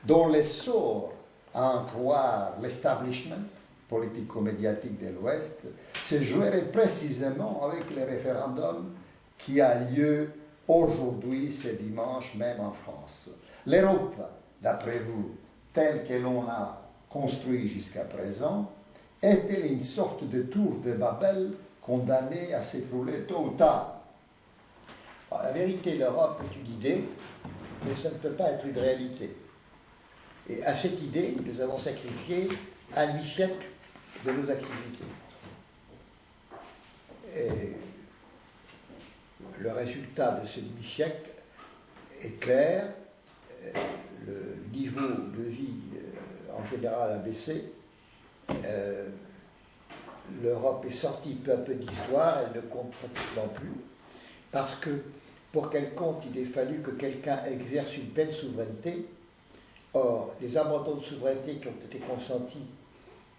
dont l'essor, à en croire l'establishment politico-médiatique de l'Ouest, se jouerait précisément avec le référendum qui a lieu aujourd'hui, ce dimanche, même en France. L'Europe, d'après vous, telle que l'on a construite jusqu'à présent, est-elle une sorte de tour de Babel condamnée à s'écrouler tôt ou tard? Alors, la vérité, l'Europe est une idée, mais ça ne peut pas être une réalité. Et à cette idée, nous avons sacrifié un demi-siècle de nos activités. Et le résultat de ce demi-siècle est clair. Le niveau de vie en général a baissé. L'Europe est sortie peu à peu de l'histoire, elle ne compte pratiquement plus, parce que pour qu'elle compte, il est fallu que quelqu'un exerce une pleine souveraineté. Or, les abandons de souveraineté qui ont été consentis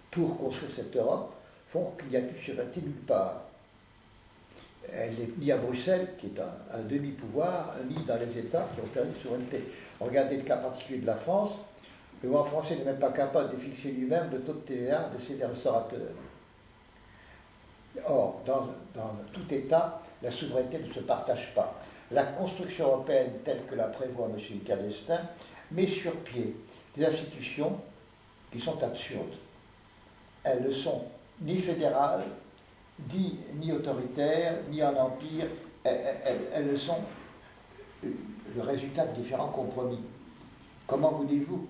pour construire cette Europe font qu'il n'y a plus de souveraineté nulle part. Elle n'est ni à Bruxelles, qui est un demi-pouvoir, ni dans les États qui ont perdu de souveraineté. Regardez le cas particulier de la France. Le gouvernement français n'est même pas capable de fixer lui-même le taux de TVA de ses restaurateurs. Or, dans tout État, la souveraineté ne se partage pas. La construction européenne, telle que la prévoit M. Giscard d'Estaing, met sur pied des institutions qui sont absurdes. Elles ne sont ni fédérales, ni autoritaires, ni en empire. Elles sont le résultat de différents compromis. Comment voulez-vous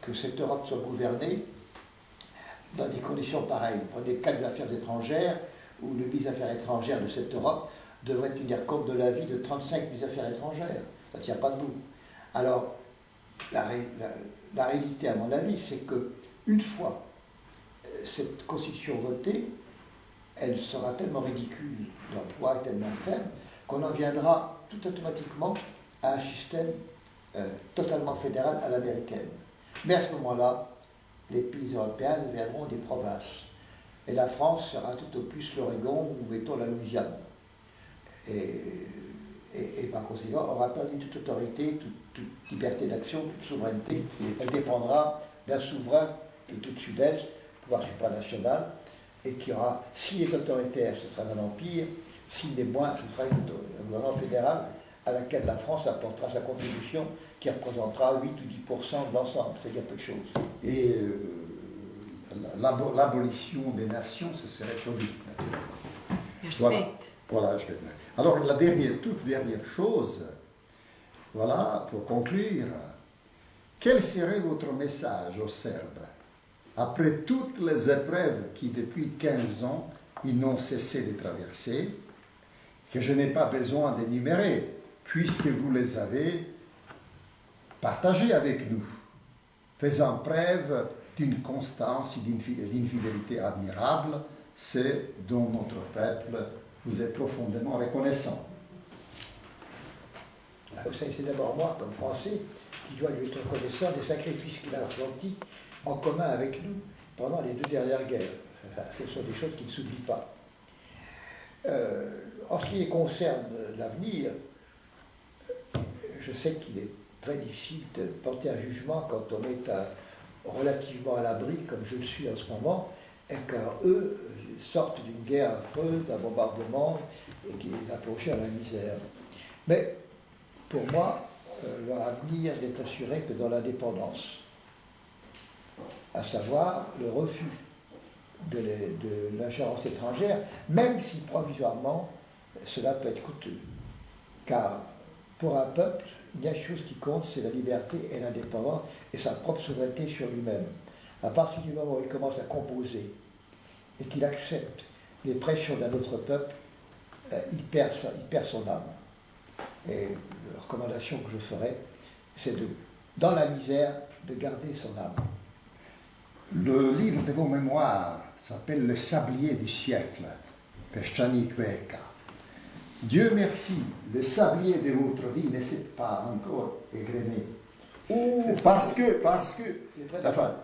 que cette Europe soit gouvernée dans des conditions pareilles? Prenez le cas des affaires étrangères, où le ministre des Affaires étrangères de cette Europe devrait tenir compte de l'avis de 35 ministres des Affaires étrangères. Ça ne tient pas debout. Alors, la réalité, à mon avis, c'est qu'une fois cette constitution votée, elle sera tellement ridicule d'emploi et tellement faible qu'on en viendra tout automatiquement à un système totalement fédéral à l'américaine. Mais à ce moment-là, les pays européens deviendront des provinces. Et la France sera tout au plus l'Oregon ou, mettons, la Louisiane. Et par conséquent, aura perdu toute autorité, toute liberté d'action, toute souveraineté. Elle dépendra d'un souverain qui est au-dessus d'elle, pouvoir supranational, et qui aura, s'il est autoritaire, ce sera un empire, s'il l'est moins, ce sera un gouvernement fédéral à laquelle la France apportera sa contribution, qui représentera 8 ou 10% de l'ensemble, c'est-à-dire peu de choses. Et l'abolition des nations, ce serait produit. Voilà, je vais mettre. Alors, toute dernière chose, voilà, pour conclure, quel serait votre message aux Serbes, après toutes les épreuves qui, depuis 15 ans, ils n'ont cessé de traverser, que je n'ai pas besoin d'énumérer, puisque vous les avez partagées avec nous, faisant preuve d'une constance et d'une fidélité admirable, c'est dont notre peuple vous est profondément reconnaissant. C'est d'abord moi, comme Français, qui dois lui être reconnaissant des sacrifices qu'il a ressentis en commun avec nous pendant les 2 dernières guerres. Ce sont des choses qui ne s'oublient pas. En ce qui concerne l'avenir, je sais qu'il est très difficile de porter un jugement quand on est relativement à l'abri, comme je le suis en ce moment, et qu'eux sortent d'une guerre affreuse, d'un bombardement, et qui les a plongés à la misère. Mais pour moi, leur avenir n'est assuré que dans l'indépendance, à savoir le refus de l'ingérence étrangère, même si provisoirement cela peut être coûteux. Car pour un peuple, il y a une chose qui compte, c'est la liberté et l'indépendance et sa propre souveraineté sur lui-même. À partir du moment où il commence à composer et qu'il accepte les pressions d'un autre peuple, il perd son âme. Et la recommandation que je ferai, c'est dans la misère, de garder son âme. Le livre de vos mémoires s'appelle Le sablier du siècle, Peščaný veka. Dieu merci, le sablier de votre vie ne s'est pas encore égrené. Parce que, enfin,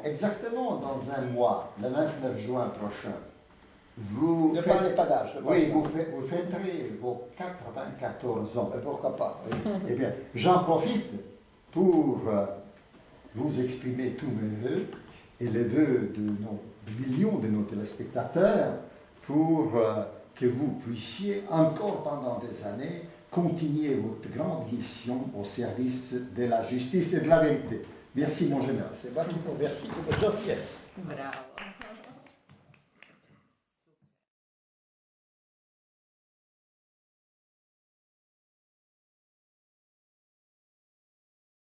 exactement dans un mois, le 29 juin prochain, vous ne parlez pas d'âge. Oui, vous fêterez vos 94 ans. Pourquoi pas, oui. Eh bien, j'en profite pour vous exprimer tous mes vœux et les vœux de millions de nos téléspectateurs pour que vous puissiez encore pendant des années continuer votre grande mission au service de la justice et de la vérité. Merci mon général. C'est moi qui vous remercie de votre gentillesse. Bravo.